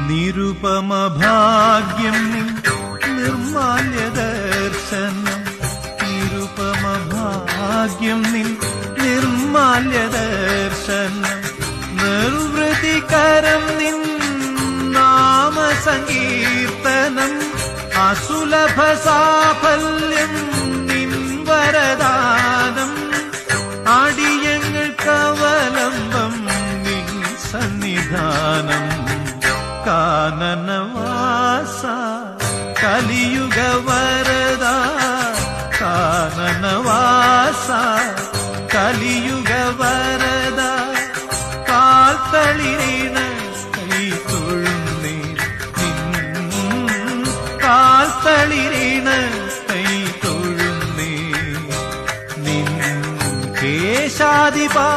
നിരുപമ ഭാഗ്യം നിൻ നിർമാല്യ ദർശനം, നിരുപമ ഭാഗ്യം നിൻ നിർമാല്യ ദർശനം, നിർവൃതികരം നിൻ നാമസങ്കീർത്തനം, അസുലഭ സാഫല്യം നിൻ വരദാനം, അടിയങ്ങൾക്കവലംബം നിൻ സന്നിധാനം. കാനനവാസ കലിയുഗ വരദ, കാനനവാസ കലിയുഗ വരദ, കാൽത്തളിരീണ കൈ തൊഴുന്നേ, കാൽത്തളിരീണ കൈ തൊഴുന്നേ, നിൻ കേശാദിപാ